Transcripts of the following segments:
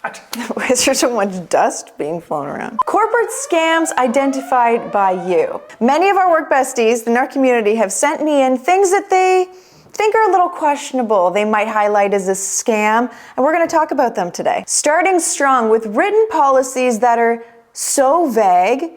Why is there so much dust being flown around? Corporate scams identified by you. Many of our work besties in our community have sent me in things that they think are a little questionable. They might highlight as a scam, and we're going to talk about them today. Starting strong with written policies that are so vague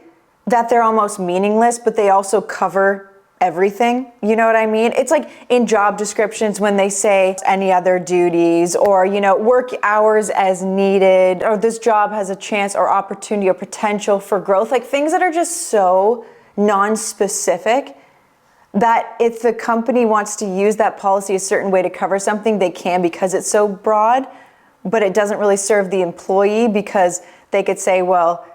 that they're almost meaningless, but they also cover everything. You know what I mean? It's like in job descriptions when they say any other duties, or, you know, work hours as needed, or this job has a chance or opportunity or potential for growth, like things that are just so non-specific that if the company wants to use that policy a certain way to cover something, they can, because it's so broad, but it doesn't really serve the employee, because they could say, well,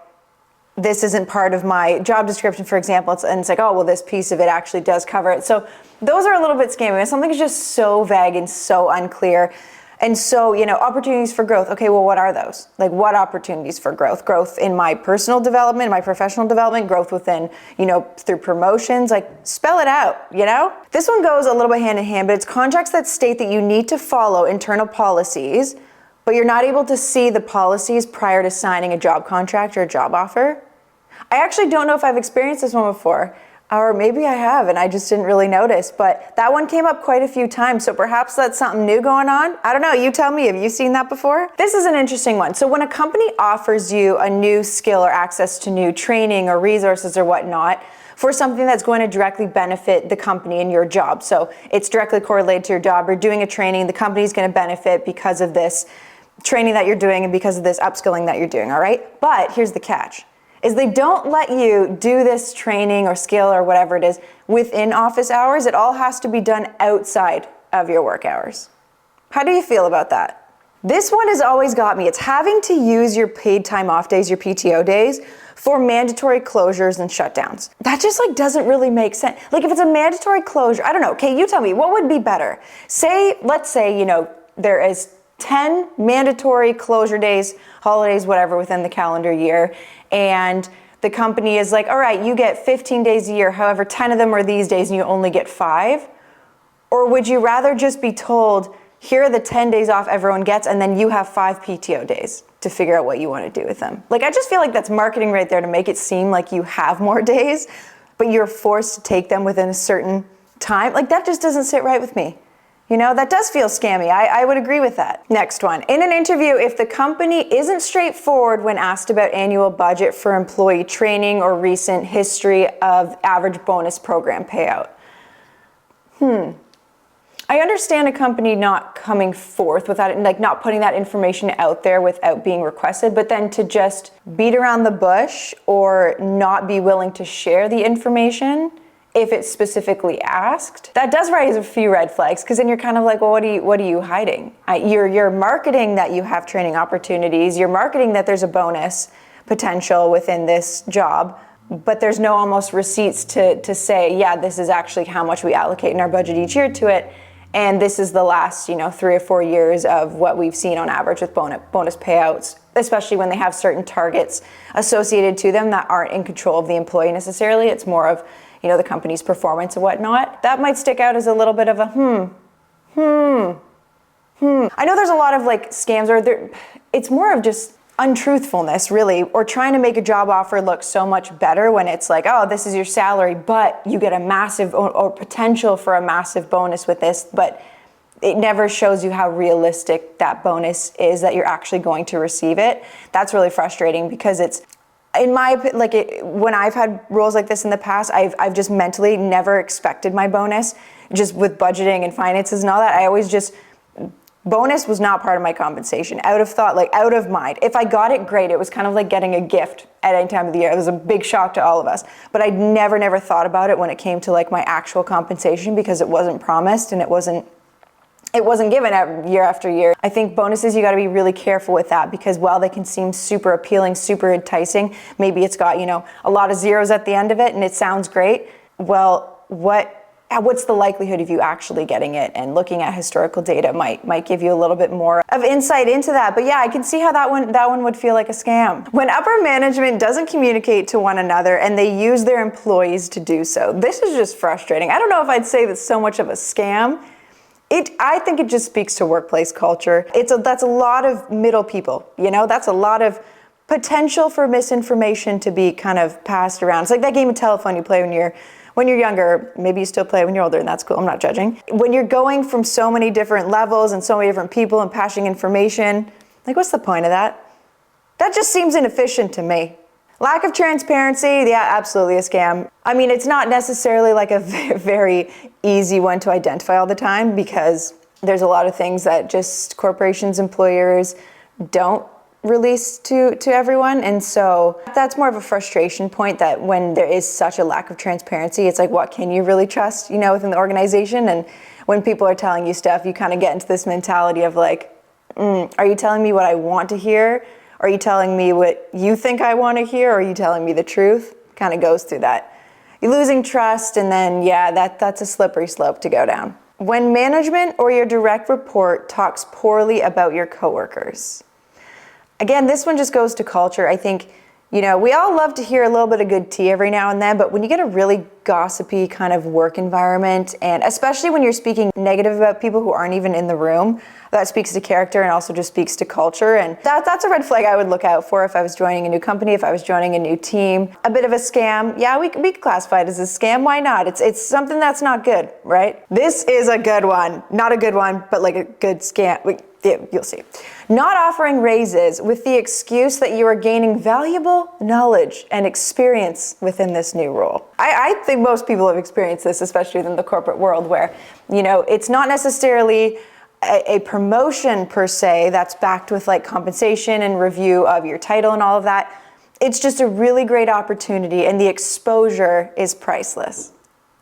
this isn't part of my job description, for example, and it's like, oh, well, this piece of it actually does cover it. So those are a little bit scammy. When something's just so vague and so unclear. And so, you know, opportunities for growth. Okay, well, what are those? Like, what opportunities for growth? Growth in my personal development, my professional development, growth within, you know, through promotions, like spell it out, you know? This one goes a little bit hand in hand, but it's contracts that state that you need to follow internal policies, but you're not able to see the policies prior to signing a job contract or a job offer. I actually don't know if I've experienced this one before, or maybe I have and I just didn't really notice, but that one came up quite a few times, so perhaps that's something new going on. I don't know, you tell me, have you seen that before? This is an interesting one. So when a company offers you a new skill or access to new training or resources or whatnot, for something that's going to directly benefit the company and your job, so it's directly correlated to your job, or doing a training, the company's going to benefit because of this training that you're doing and because of this upskilling that you're doing, all right? But here's the catch, is they don't let you do this training or skill or whatever it is within office hours. It all has to be done outside of your work hours. How do you feel about that? This one has always got me. It's having to use your paid time off days, your PTO days, for mandatory closures and shutdowns. That just like doesn't really make sense. Like if it's a mandatory closure, I don't know, okay, you tell me, what would be better? Let's say, you know, there is 10 mandatory closure days, holidays, whatever, within the calendar year, and the company is like, all right, you get 15 days a year, however, 10 of them are these days and you only get 5? Or would you rather just be told, here are the 10 days off everyone gets, and then you have 5 PTO days to figure out what you want to do with them? Like, I just feel like that's marketing right there to make it seem like you have more days, but you're forced to take them within a certain time. Like, that just doesn't sit right with me. You know, that does feel scammy. I would agree with that. Next one. In an interview, if the company isn't straightforward when asked about annual budget for employee training or recent history of average bonus program payout. I understand a company not coming forth without it, like not putting that information out there without being requested, but then to just beat around the bush or not be willing to share the information if it's specifically asked, that does raise a few red flags, because then you're kind of like, well, what are you hiding? You're marketing that you have training opportunities, you're marketing that there's a bonus potential within this job, but there's no almost receipts to say, yeah, this is actually how much we allocate in our budget each year to it, and this is the last, you know, 3 or 4 years of what we've seen on average with bonus payouts, especially when they have certain targets associated to them that aren't in control of the employee necessarily. It's more of, you know, the company's performance and whatnot. That might stick out as a little bit of a I know there's a lot of like scams, or it's more of just untruthfulness really, or trying to make a job offer look so much better when it's like, oh, this is your salary, but you get a massive or potential for a massive bonus with this, but it never shows you how realistic that bonus is that you're actually going to receive it. That's really frustrating, because it's, in my, when I've had roles like this in the past, I've just mentally never expected my bonus, just with budgeting and finances and all that. I always just, bonus was not part of my compensation, out of thought, like out of mind. If I got it, great. It was kind of like getting a gift at any time of the year. It was a big shock to all of us. But I never thought about it when it came to like my actual compensation, because it wasn't promised and it wasn't given year after year. I think bonuses, you got to be really careful with that, because while they can seem super appealing, super enticing, maybe it's got, you know, a lot of zeros at the end of it and it sounds great. Well, what's the likelihood of you actually getting it? And looking at historical data might give you a little bit more of insight into that. But yeah, I can see how that one would feel like a scam. When upper management doesn't communicate to one another and they use their employees to do so. This is just frustrating. I don't know if I'd say that's so much of a scam. I think it just speaks to workplace culture. That's a lot of middle people, that's a lot of potential for misinformation to be kind of passed around. It's like that game of telephone you play when you're younger. Maybe you still play when you're older, and that's cool, I'm not judging. When you're going from so many different levels and so many different people and passing information, like what's the point of that? That just seems inefficient to me. Lack of transparency, yeah, absolutely a scam. I mean, it's not necessarily like a very easy one to identify all the time, because there's a lot of things that just corporations, employers don't release to everyone. And so that's more of a frustration point, that when there is such a lack of transparency, it's like, what can you really trust, within the organization? And when people are telling you stuff, you kind of get into this mentality of like, are you telling me what I want to hear? Are you telling me what you think I want to hear? Or are you telling me the truth? Kind of goes through that. You're losing trust, and then, yeah, that's a slippery slope to go down. When management or your direct report talks poorly about your coworkers. Again, this one just goes to culture. I think, we all love to hear a little bit of good tea every now and then, but when you get a really gossipy kind of work environment, and especially when you're speaking negative about people who aren't even in the room, that speaks to character and also just speaks to culture. And that's a red flag I would look out for if I was joining a new company, if I was joining a new team. A bit of a scam. Yeah, we could classify it as a scam. Why not? It's something that's not good, right? This is a good one. Not a good one, but like a good scam. Yeah, you'll see. Not offering raises with the excuse that you are gaining valuable knowledge and experience within this new role. I think most people have experienced this, especially in the corporate world, where, it's not necessarily a promotion per se that's backed with like compensation and review of your title and all of that. It's just a really great opportunity, and the exposure is priceless.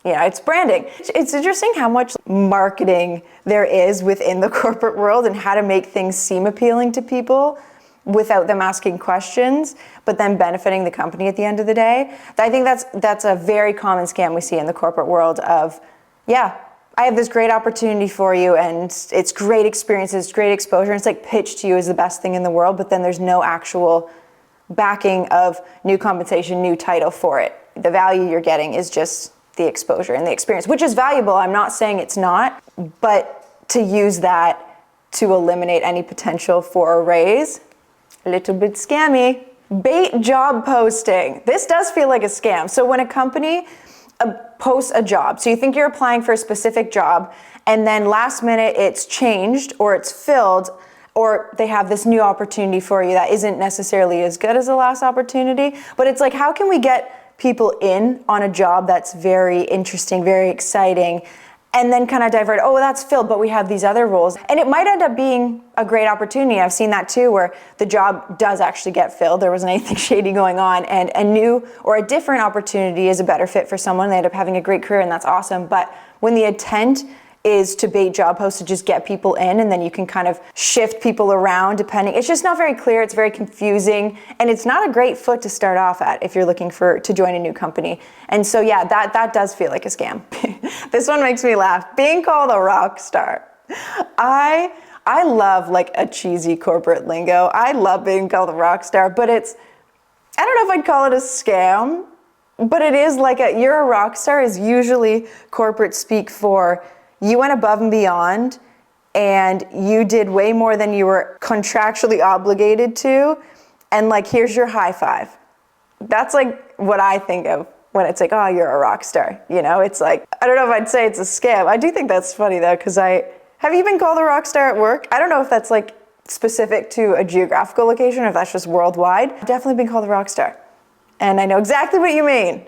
It's branding. It's interesting how much marketing there is within the corporate world, and how to make things seem appealing to people without them asking questions, but then benefiting the company at the end of the day. I think that's a very common scam we see in the corporate world of, yeah, I have this great opportunity for you, and it's great experiences, great exposure, and it's like pitched to you as the best thing in the world, but then there's no actual backing of new compensation, new title for it. The value you're getting is just the exposure and the experience, which is valuable. I'm not saying it's not, but to use that to eliminate any potential for a raise, a little bit scammy. Bait job posting. This does feel like a scam. So when a company posts a job, so you think you're applying for a specific job, and then last minute it's changed or it's filled, or they have this new opportunity for you that isn't necessarily as good as the last opportunity. But it's like, how can we get people in on a job that's very interesting, very exciting, and then kind of divert, oh, that's filled, but we have these other roles. And it might end up being a great opportunity. I've seen that too, where the job does actually get filled. There wasn't anything shady going on, and a new or a different opportunity is a better fit for someone. They end up having a great career, and that's awesome. But when the intent is to bait job posts to just get people in, and then you can kind of shift people around depending. It's just not very clear, it's very confusing, and it's not a great foot to start off at if you're looking to join a new company. And so yeah, that does feel like a scam. This one makes me laugh. Being called a rock star. I love like a cheesy corporate lingo. I love being called a rock star, but I don't know if I'd call it a scam, but it is like you're a rock star is usually corporate speak for you went above and beyond, and you did way more than you were contractually obligated to, and like, here's your high five. That's like what I think of when it's like, oh, you're a rock star. It's like, I don't know if I'd say it's a scam. I do think that's funny though, because have you been called a rock star at work? I don't know if that's like specific to a geographical location, or if that's just worldwide. I've definitely been called a rock star. And I know exactly what you mean.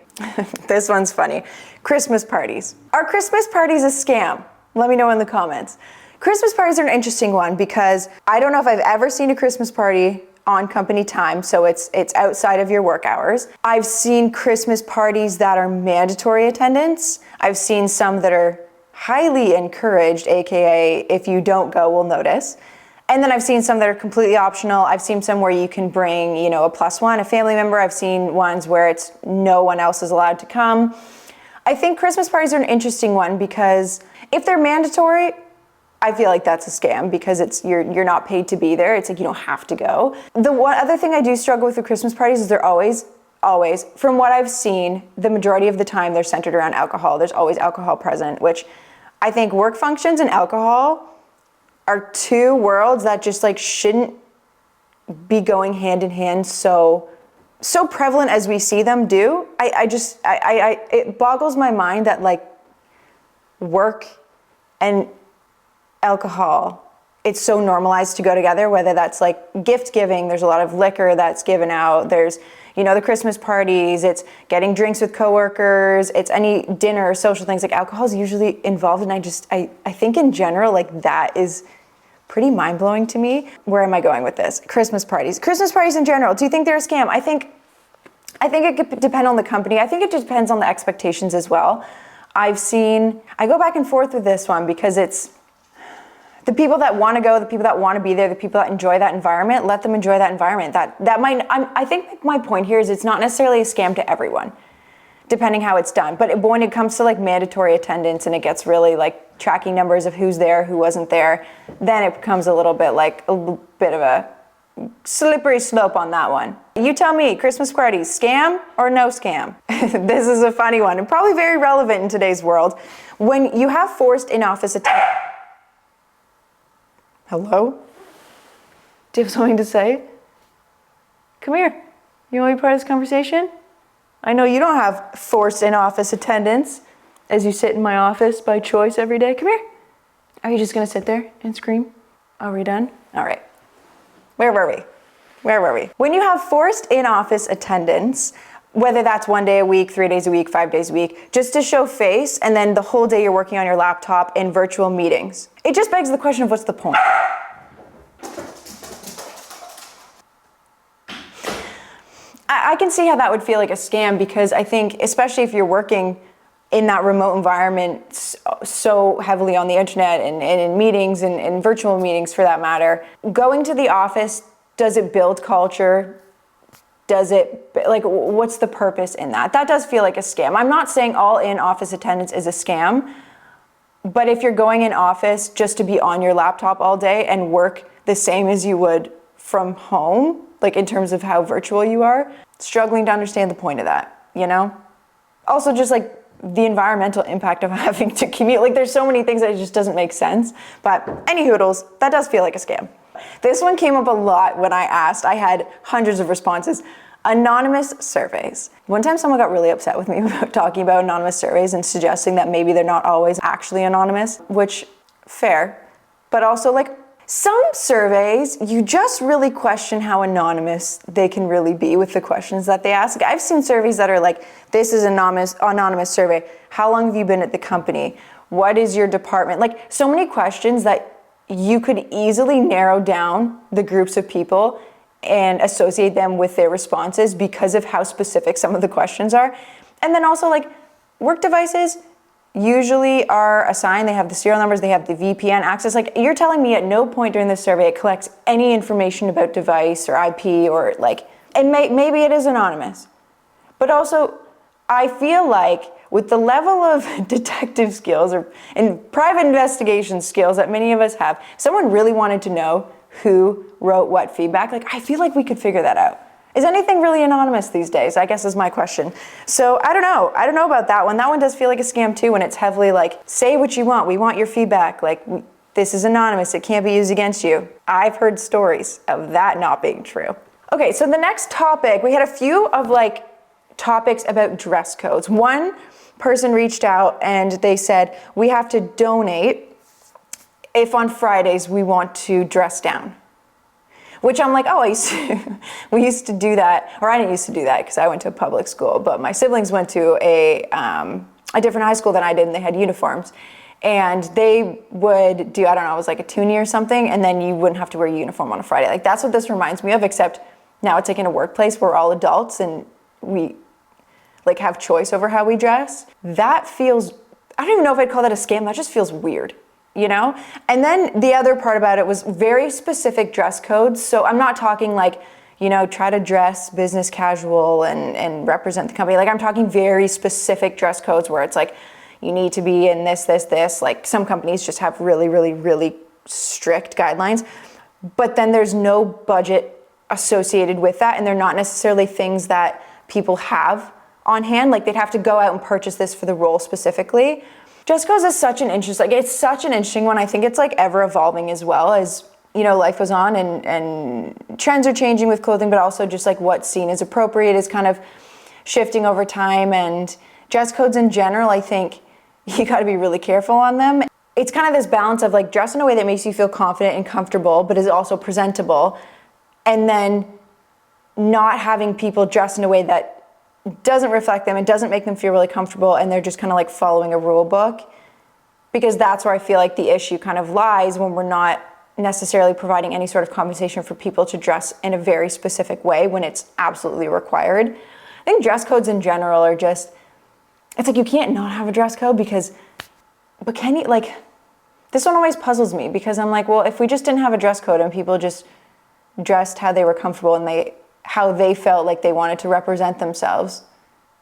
This one's funny. Christmas parties. Are Christmas parties a scam? Let me know in the comments. Christmas parties are an interesting one, because I don't know if I've ever seen a Christmas party on company time, so it's outside of your work hours. I've seen Christmas parties that are mandatory attendance. I've seen some that are highly encouraged, aka if you don't go, we'll notice. And then I've seen some that are completely optional. I've seen some where you can bring, a plus one, a family member. I've seen ones where it's no one else is allowed to come. I think Christmas parties are an interesting one, because if they're mandatory, I feel like that's a scam, because you're not paid to be there. It's like you don't have to go. The one other thing I do struggle with Christmas parties is they're always, from what I've seen, the majority of the time they're centered around alcohol. There's always alcohol present, which I think work functions and alcohol are two worlds that just like shouldn't be going hand in hand so prevalent as we see them do. It boggles my mind that like work and alcohol, it's so normalized to go together, whether that's like gift giving, there's a lot of liquor that's given out, there's, you know, the Christmas parties, it's getting drinks with coworkers, it's any dinner or social things, like alcohol is usually involved, and I think in general, like that is pretty mind-blowing to me. Where am I going with this? Christmas parties in general, do you think they're a scam? I think it could depend on the company. I think it depends on the expectations as well. I go back and forth with this one because it's the people that want to go, the people that want to be there, the people that enjoy that environment, let them enjoy that environment. I think my point here is it's not necessarily a scam to everyone, depending how it's done. But when it comes to like mandatory attendance and it gets really like tracking numbers of who's there, who wasn't there, then it becomes a little bit of a slippery slope on that one. You tell me, Christmas parties, scam or no scam? This is a funny one and probably very relevant in today's world. When you have forced in-office attendance. Hello? Do you have something to say? Come here. You want to be part of this conversation? I know you don't have forced in-office attendance as you sit in my office by choice every day. Come here. Are you just going to sit there and scream? Are we done? All right. Where were we? When you have forced in-office attendance, whether that's 1 day a week, 3 days a week, 5 days a week, just to show face, and then the whole day you're working on your laptop in virtual meetings, it just begs the question of what's the point? I can see how that would feel like a scam, because I think, especially if you're working in that remote environment so heavily on the internet and in meetings and in virtual meetings for that matter, going to the office, does it build culture? What's the purpose in that? That does feel like a scam. I'm not saying all in-office attendance is a scam, but if you're going in office just to be on your laptop all day and work the same as you would from home, like in terms of how virtual you are, struggling to understand the point of that, you know? Also just like the environmental impact of having to commute. Like there's so many things that it just doesn't make sense. But any hoodles, that does feel like a scam. This one came up a lot when I asked. I had hundreds of responses. Anonymous surveys. One time someone got really upset with me about talking about anonymous surveys and suggesting that maybe they're not always actually anonymous, which, fair. But also like some surveys, you just really question how anonymous they can really be with the questions that they ask. Like, I've seen surveys that are like, this is anonymous survey. How long have you been at the company? What is your department? Like so many questions that you could easily narrow down the groups of people and associate them with their responses because of how specific some of the questions are. And then also like work devices usually are assigned, they have the serial numbers, they have the VPN access. Like you're telling me at no point during this survey it collects any information about device or IP or like, and maybe it is anonymous. But also I feel like with the level of detective skills and private investigation skills that many of us have, if someone really wanted to know who wrote what feedback, like I feel like we could figure that out. Is anything really anonymous these days? I guess is my question. So I don't know about that one. That one does feel like a scam too, when it's heavily like, say what you want, we want your feedback, like this is anonymous, it can't be used against you. I've heard stories of that not being true. Okay, so the next topic, we had a few of like topics about dress codes. One person reached out and they said, we have to donate if on Fridays we want to dress down. Which I'm like, oh, we used to do that, or I didn't used to do that because I went to a public school, but my siblings went to a different high school than I did, and they had uniforms. And they would do, I don't know, it was like a toonie or something, and then you wouldn't have to wear a uniform on a Friday. Like that's what this reminds me of, except now it's like in a workplace where we're all adults and we like have choice over how we dress. That feels, I don't even know if I'd call that a scam, that just feels weird. You know? And then the other part about it was very specific dress codes. So I'm not talking like, you know, try to dress business casual and represent the company. Like I'm talking very specific dress codes where it's like, you need to be in this. Like some companies just have really, really, really strict guidelines. But then there's no budget associated with that. And they're not necessarily things that people have on hand. Like they'd have to go out and purchase this for the role specifically. Dress codes is such an it's such an interesting one. I think it's like ever evolving as well as, you know, life goes on and trends are changing with clothing, but also just like what's seen as appropriate is kind of shifting over time. And dress codes in general, I think you got to be really careful on them. It's kind of this balance of like dress in a way that makes you feel confident and comfortable, but is also presentable. And then not having people dress in a way that doesn't reflect them and doesn't make them feel really comfortable, and they're just kind of like following a rule book. Because that's where I feel like the issue kind of lies, when we're not necessarily providing any sort of compensation for people to dress in a very specific way when it's absolutely required. I think dress codes in general are just, it's like you can't not have a dress code but can you, like, this one always puzzles me because I'm like, well, if we just didn't have a dress code and people just dressed how they were comfortable and how they felt like they wanted to represent themselves,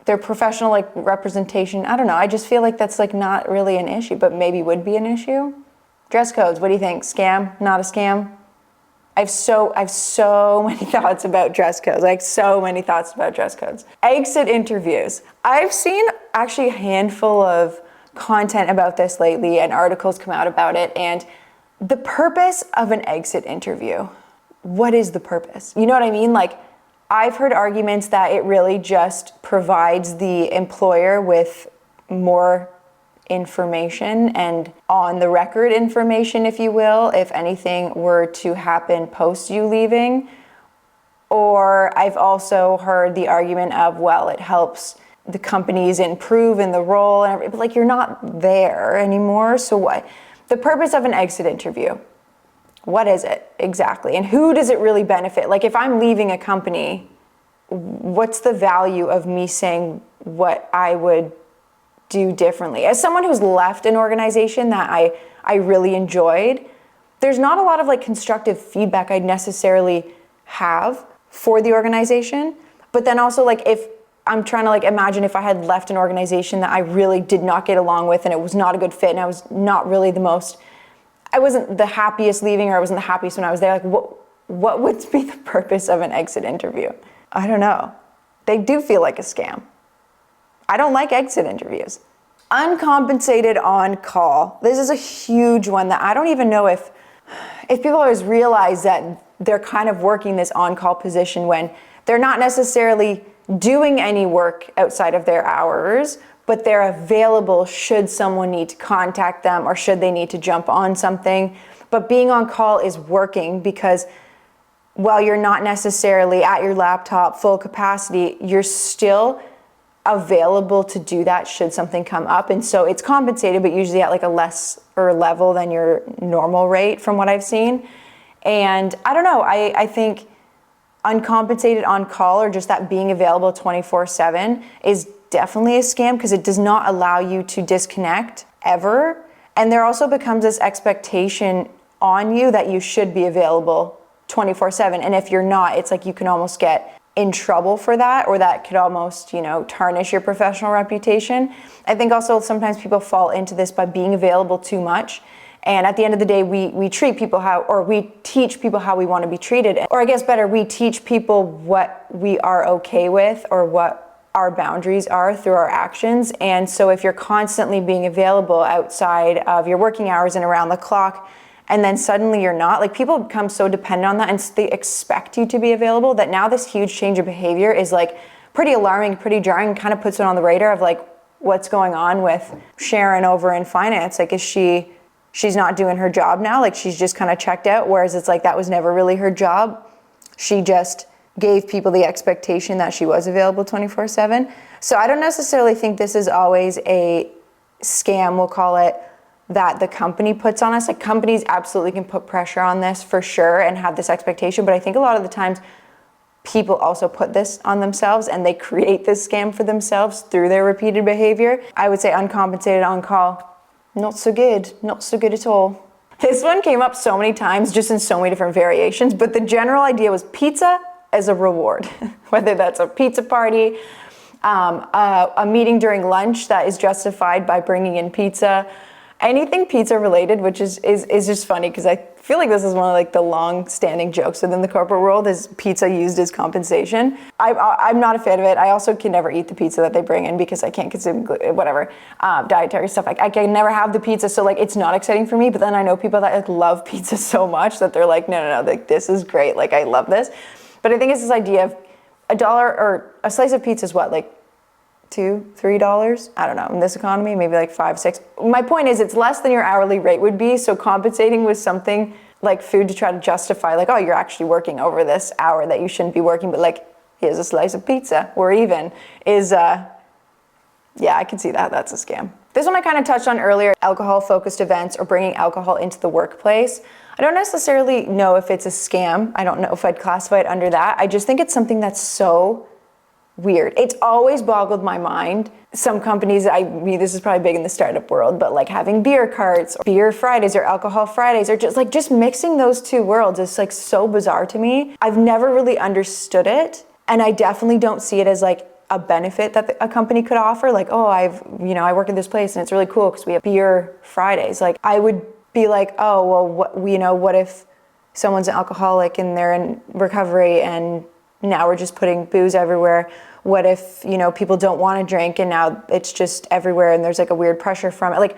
their professional like representation, I don't know, I just feel like that's like not really an issue, but maybe would be an issue. Dress codes, what do you think? Scam, not a scam? I have so many thoughts about dress codes, Exit interviews. I've seen actually a handful of content about this lately and articles come out about it, and the purpose of an exit interview. What is the purpose? You know what I mean? Like, I've heard arguments that it really just provides the employer with more information and on the record information, if you will, if anything were to happen post you leaving. Or I've also heard the argument of, well, it helps the companies improve in the role, but like you're not there anymore, so what? The purpose of an exit interview. What is it exactly? And who does it really benefit? Like if I'm leaving a company, what's the value of me saying what I would do differently? As someone who's left an organization that I really enjoyed, there's not a lot of like constructive feedback I'd necessarily have for the organization. But then also like if I'm trying to like imagine if I had left an organization that I really did not get along with and it was not a good fit and I was not really I wasn't the happiest leaving, or I wasn't the happiest when I was there. Like, what would be the purpose of an exit interview? I don't know. They do feel like a scam. I don't like exit interviews. Uncompensated on call. This is a huge one that I don't even know if people always realize that they're kind of working this on-call position when they're not necessarily doing any work outside of their hours, but they're available should someone need to contact them or should they need to jump on something. But being on call is working because while you're not necessarily at your laptop full capacity, you're still available to do that should something come up. And so it's compensated, but usually at like a lesser level than your normal rate from what I've seen. And I don't know, I think uncompensated on call or just that being available 24/7 is definitely a scam because it does not allow you to disconnect ever. And there also becomes this expectation on you that you should be available 24/7. And if you're not, it's like you can almost get in trouble for that, or that could almost, tarnish your professional reputation. I think also sometimes people fall into this by being available too much. And at the end of the day, we treat people we teach people how we want to be treated. Or I guess better, we teach people what we are okay with or what our boundaries are through our actions. And so if you're constantly being available outside of your working hours and around the clock, and then suddenly you're not, like people become so dependent on that and they expect you to be available that now this huge change of behavior is like pretty alarming, pretty jarring, kind of puts it on the radar of like what's going on with Sharon over in finance. Like she's not doing her job now, like she's just kind of checked out, whereas it's like that was never really her job. She just gave people the expectation that she was available 24/7. So I don't necessarily think this is always a scam, we'll call it, that the company puts on us. Like companies absolutely can put pressure on this for sure and have this expectation, but I think a lot of the times people also put this on themselves and they create this scam for themselves through their repeated behavior. I would say uncompensated on call, not so good at all. This one came up so many times, just in so many different variations, but the general idea was pizza as a reward, whether that's a pizza party, a meeting during lunch that is justified by bringing in pizza, anything pizza related, which is just funny because I feel like this is one of like the long-standing jokes within the corporate world is pizza used as compensation. I'm not a fan of it. I also can never eat the pizza that they bring in because I can't consume whatever dietary stuff. I can never have the pizza, so like it's not exciting for me. But then I know people that like love pizza so much that they're like, no, like this is great. Like I love this. But I think it's this idea of $1 or a slice of pizza is what, like $2-3? I don't know. In this economy, maybe like $5-6. My point is it's less than your hourly rate would be, so compensating with something like food to try to justify like, oh, you're actually working over this hour that you shouldn't be working, but like, here's a slice of pizza, we're even, is, yeah, I can see that. That's a scam. This one I kind of touched on earlier, alcohol-focused events or bringing alcohol into the workplace. I don't necessarily know if it's a scam. I don't know if I'd classify it under that. I just think it's something that's so weird. It's always boggled my mind. Some companies, I mean, this is probably big in the startup world, but like having beer carts, or beer Fridays or alcohol Fridays, or just mixing those two worlds is like so bizarre to me. I've never really understood it. And I definitely don't see it as like a benefit that a company could offer. Like, oh, I work at this place and it's really cool because we have beer Fridays. Like I would be like, oh, well, what if someone's an alcoholic and they're in recovery and now we're just putting booze everywhere? What if, people don't want to drink and now it's just everywhere and there's like a weird pressure from it? Like,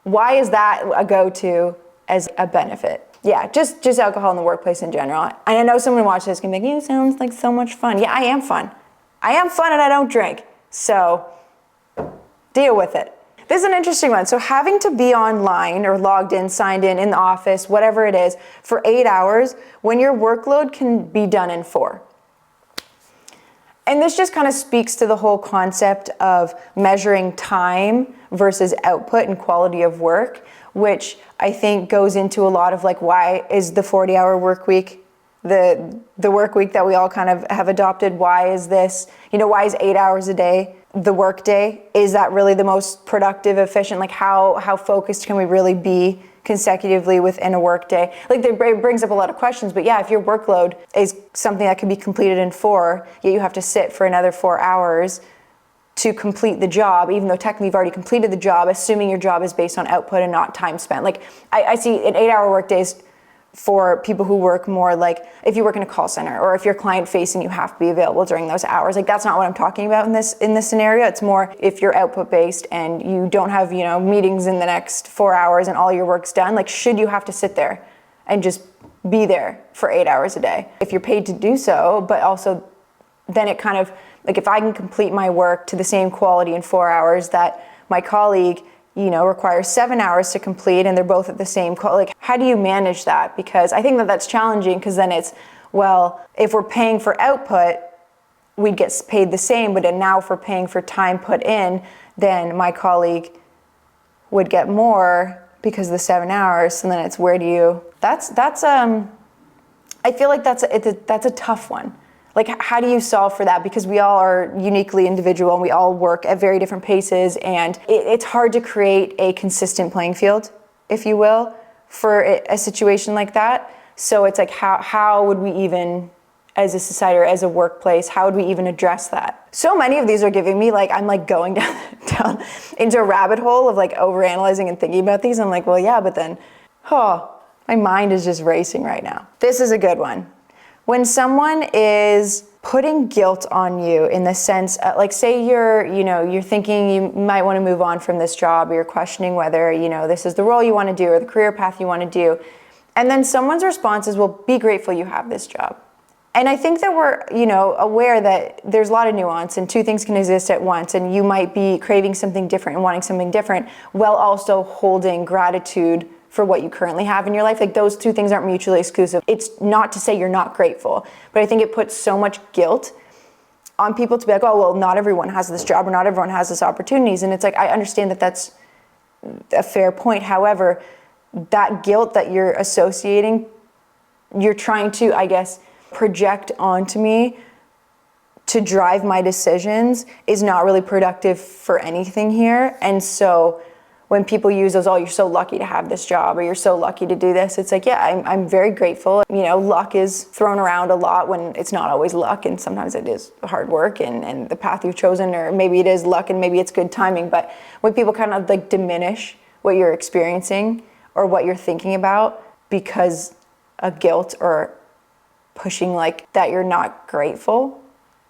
why is that a go-to as a benefit? Yeah, just alcohol in the workplace in general. And I know someone watching this can be like, you sounds like so much fun. Yeah, I am fun. I am fun and I don't drink. So deal with it. This is an interesting one. So having to be online or logged in, signed in the office, whatever it is, for 8 hours when your workload can be done in 4. And this just kind of speaks to the whole concept of measuring time versus output and quality of work, which I think goes into a lot of like, why is the 40-hour work week the work week that we all kind of have adopted? Why is this, why is 8 hours a day the work day? Is that really the most productive, efficient? Like how focused can we really be consecutively within a work day? Like it brings up a lot of questions, but yeah, if your workload is something that can be completed in 4, yet you have to sit for another 4 hours to complete the job, even though technically you've already completed the job, assuming your job is based on output and not time spent. Like I see an 8-hour work days for people who work more like if you work in a call center or if you're client facing, you have to be available during those hours. Like that's not what I'm talking about in this scenario. It's more if you're output based and you don't have, meetings in the next 4 hours and all your work's done, like should you have to sit there and just be there for 8 hours a day? If you're paid to do so, but also then it kind of, like if I can complete my work to the same quality in 4 hours that my colleague requires 7 hours to complete and they're both at the same like how do you manage that? Because I think that's challenging because then it's, well, if we're paying for output, we'd get paid the same, but now if we're paying for time put in, then my colleague would get more because of the 7 hours. And then it's where do you, that's I feel like that's a tough one. Like, how do you solve for that? Because we all are uniquely individual and we all work at very different paces, and it's hard to create a consistent playing field, if you will, for a situation like that. So it's like, how would we even, as a society or as a workplace, how would we even address that? So many of these are giving me like, I'm like going down into a rabbit hole of like overanalyzing and thinking about these. I'm like, well, yeah, but then, my mind is just racing right now. This is a good one. When someone is putting guilt on you in the sense, like say you're thinking you might want to move on from this job, or you're questioning whether, this is the role you want to do or the career path you want to do. And then someone's response is, well, be grateful you have this job. And I think that we're, aware that there's a lot of nuance and two things can exist at once, and you might be craving something different and wanting something different while also holding gratitude for what you currently have in your life. Like those two things aren't mutually exclusive. It's not to say you're not grateful, but I think it puts so much guilt on people to be like, oh, well, not everyone has this job or not everyone has this opportunities. And it's like, I understand that that's a fair point. However, that guilt that you're associating, you're trying to, I guess, project onto me to drive my decisions is not really productive for anything here. And so when people use those, oh, you're so lucky to have this job or you're so lucky to do this, it's like, yeah, I'm very grateful. Luck is thrown around a lot when it's not always luck, and sometimes it is hard work and the path you've chosen, or maybe it is luck and maybe it's good timing. But when people kind of like diminish what you're experiencing or what you're thinking about because a guilt or pushing like that you're not grateful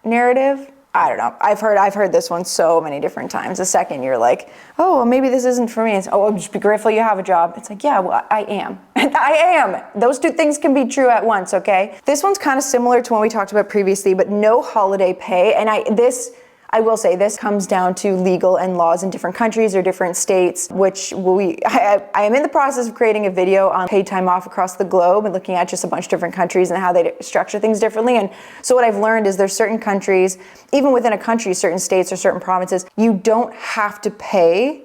narrative. I don't know. I've heard this one so many different times. The second you're like, oh, well, maybe this isn't for me. It's, oh, just be grateful you have a job. It's like, yeah, well, I am. I am. Those two things can be true at once, okay? This one's kind of similar to one we talked about previously, but no holiday pay. And I will say this comes down to legal and laws in different countries or different states, which I am in the process of creating a video on paid time off across the globe and looking at just a bunch of different countries and how they structure things differently. And so what I've learned is there's certain countries, even within a country, certain states or certain provinces, you don't have to pay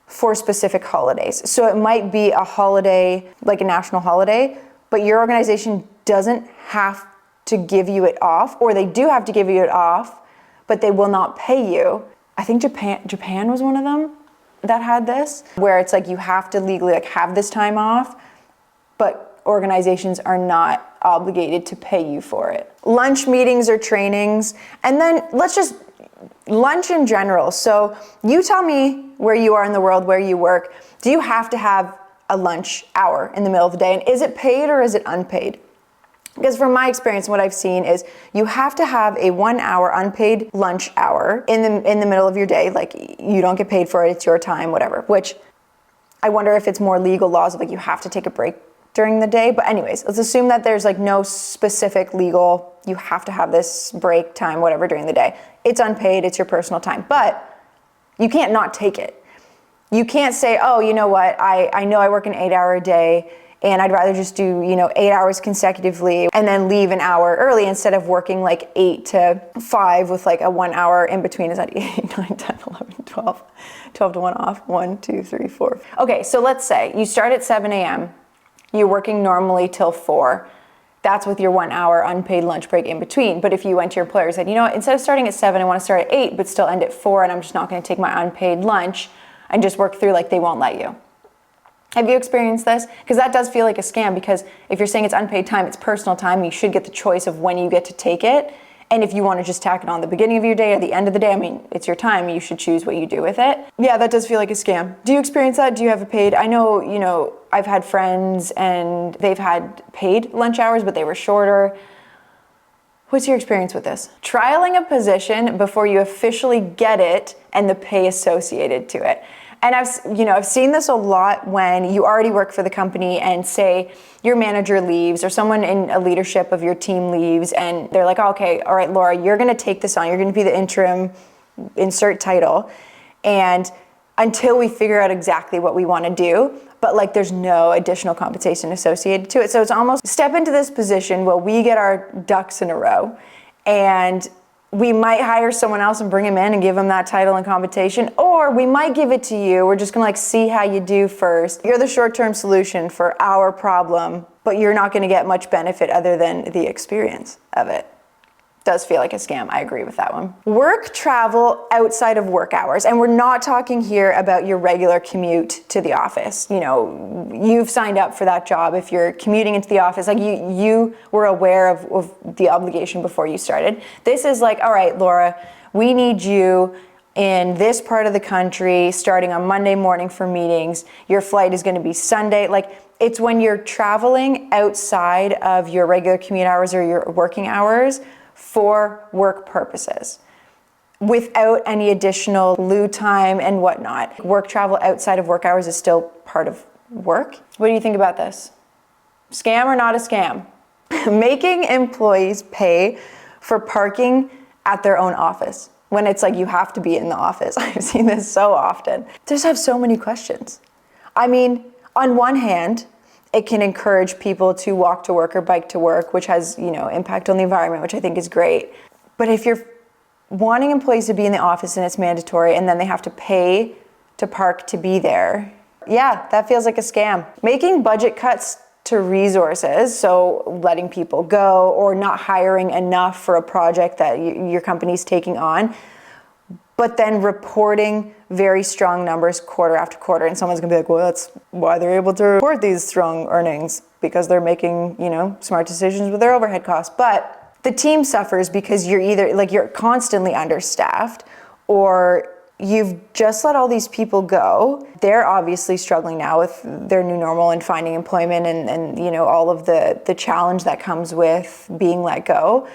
for specific holidays. So it might be a holiday, like a national holiday, but your organization doesn't have to give you it off, or they do have to give you it off, but they will not pay you. I think Japan was one of them that had this, where it's like you have to legally like have this time off, but organizations are not obligated to pay you for it. Lunch meetings or trainings, and then let's just lunch in general. So you tell me where you are in the world, where you work. Do you have to have a lunch hour in the middle of the day? And is it paid or is it unpaid? Because from my experience, what I've seen is you have to have a 1 hour unpaid lunch hour in the middle of your day. Like you don't get paid for it, it's your time, whatever. Which I wonder if it's more legal laws of like you have to take a break during the day. But anyways, let's assume that there's like no specific legal, you have to have this break time, whatever, during the day. It's unpaid, it's your personal time, but you can't not take it. You can't say, oh, you know what, I know I work an 8 hour day, and I'd rather just do, 8 hours consecutively and then leave an hour early instead of working like 8 to 5 with like a 1 hour in between. Is that 8, 9, 10, 11, 12? 12 to 1 off. 1, 2, 3, 4. Okay, so let's say you start at 7 a.m. You're working normally till 4. That's with your 1 hour unpaid lunch break in between. But if you went to your employer and said, you know what, instead of starting at 7, I want to start at 8, but still end at 4, and I'm just not going to take my unpaid lunch and just work through, like they won't let you. Have you experienced this? Because that does feel like a scam, because if you're saying it's unpaid time, it's personal time, you should get the choice of when you get to take it. And if you want to just tack it on the beginning of your day or the end of the day, I mean, it's your time, you should choose what you do with it. Yeah, that does feel like a scam. Do you experience that? Do you have a paid? I know, I've had friends and they've had paid lunch hours, but they were shorter. What's your experience with this? Trialing a position before you officially get it and the pay associated to it. And I've seen this a lot when you already work for the company and say your manager leaves or someone in a leadership of your team leaves, and they're like, oh, okay, all right, Laura, you're gonna take this on. You're gonna be the interim, insert title. And until we figure out exactly what we wanna do, but like there's no additional compensation associated to it. So it's almost step into this position where we get our ducks in a row, and we might hire someone else and bring him in and give him that title and compensation, or we might give it to you. We're just gonna like see how you do first. You're the short-term solution for our problem, but you're not gonna get much benefit other than the experience of it. Does feel like a scam. I agree with that one. Work travel outside of work hours. And we're not talking here about your regular commute to the office. You've signed up for that job. If you're commuting into the office, like you were aware of the obligation before you started. This is like, all right, Laura, we need you in this part of the country starting on Monday morning for meetings. Your flight is gonna be Sunday. Like, it's when you're traveling outside of your regular commute hours or your working hours for work purposes, without any additional loo time and whatnot. Work travel outside of work hours is still part of work. What do you think about this? Scam or not a scam? Making employees pay for parking at their own office when it's like you have to be in the office. I've seen this so often. Just have so many questions. I mean, on one hand, it can encourage people to walk to work or bike to work, which has, impact on the environment, which I think is great. But if you're wanting employees to be in the office and it's mandatory, and then they have to pay to park to be there, yeah, that feels like a scam. Making budget cuts to resources, so letting people go or not hiring enough for a project that your company's taking on, but then reporting very strong numbers quarter after quarter. And someone's gonna be like, well, that's why they're able to report these strong earnings, because they're making, smart decisions with their overhead costs. But the team suffers because you're either, like, you're constantly understaffed, or you've just let all these people go. They're obviously struggling now with their new normal and finding employment and you know, all of the challenge that comes with being let go.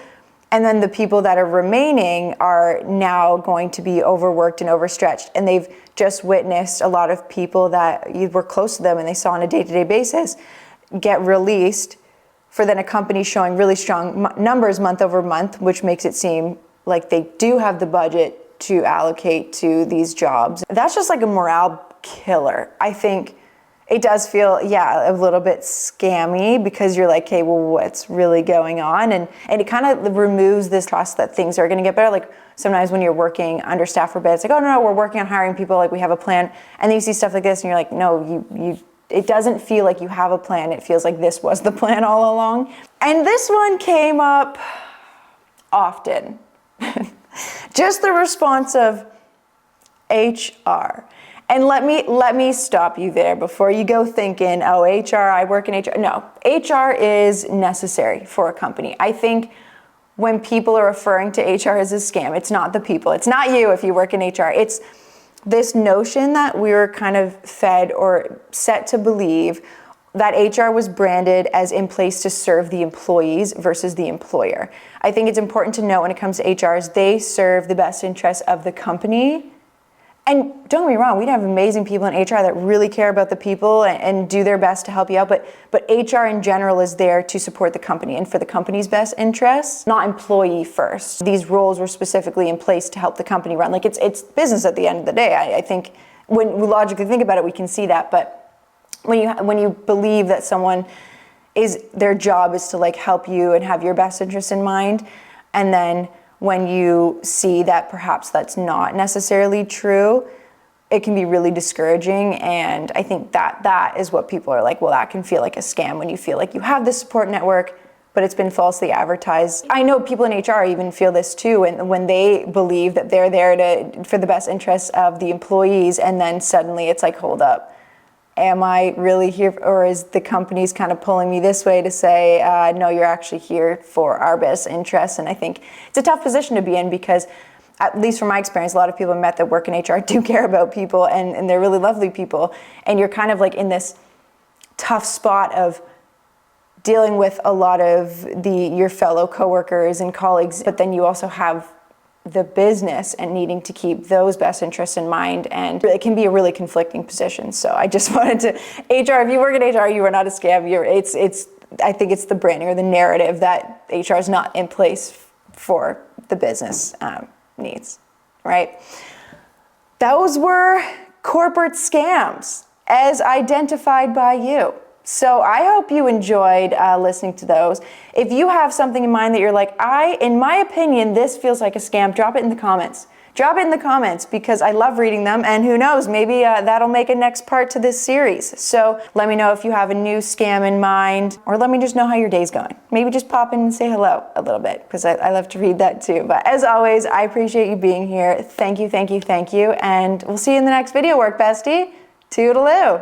And then the people that are remaining are now going to be overworked and overstretched. And they've just witnessed a lot of people that you were close to them and they saw on a day-to-day basis get released, for then a company showing really strong numbers month over month, which makes it seem like they do have the budget to allocate to these jobs. That's just like a morale killer. I think it does feel, yeah, a little bit scammy, because you're like, hey, well, what's really going on? And it kind of removes this trust that things are gonna get better. Like sometimes when you're working understaffed for a bit, it's like, oh no, we're working on hiring people, like we have a plan. And then you see stuff like this and you're like, no, it doesn't feel like you have a plan. It feels like this was the plan all along. And this one came up often. Just the response of HR. And let me stop you there before you go thinking, oh, HR, I work in HR. No, HR is necessary for a company. I think when people are referring to HR as a scam, it's not the people. It's not you if you work in HR. It's this notion that we were kind of fed or set to believe that HR was branded as in place to serve the employees versus the employer. I think it's important to note when it comes to HR is they serve the best interests of the company. And don't get me wrong, we have amazing people in HR that really care about the people and do their best to help you out, but HR in general is there to support the company and for the company's best interests, not employee first. These roles were specifically in place to help the company run. Like it's business at the end of the day. I think when we logically think about it, we can see that, but when you believe that someone their job is to like help you and have your best interests in mind, and then when you see that perhaps that's not necessarily true, it can be really discouraging. And I think that is what people are like, well, that can feel like a scam when you feel like you have this support network, but it's been falsely advertised. I know people in HR even feel this too, and when they believe that they're there for the best interests of the employees, and then suddenly it's like, hold up. Am I really here, or is the company's kind of pulling me this way to say, no, you're actually here for our best interests? And I think it's a tough position to be in, because at least from my experience, a lot of people I've met that work in HR do care about people, and they're really lovely people. And you're kind of like in this tough spot of dealing with a lot of your fellow coworkers and colleagues, but then you also have the business and needing to keep those best interests in mind, and it can be a really conflicting position. So I just wanted to, HR, if you work in HR, you are not a scam. I think it's the branding or the narrative that HR is not in place for the business needs, right? Those were corporate scams as identified by you. So I hope you enjoyed listening to those. If you have something in mind that you're like, in my opinion, this feels like a scam, drop it in the comments. Drop it in the comments, because I love reading them, and who knows, maybe that'll make a next part to this series. So let me know if you have a new scam in mind, or let me just know how your day's going. Maybe just pop in and say hello a little bit, because I love to read that too. But as always, I appreciate you being here. Thank you, thank you, thank you, and we'll see you in the next video, Work Bestie. Toodaloo.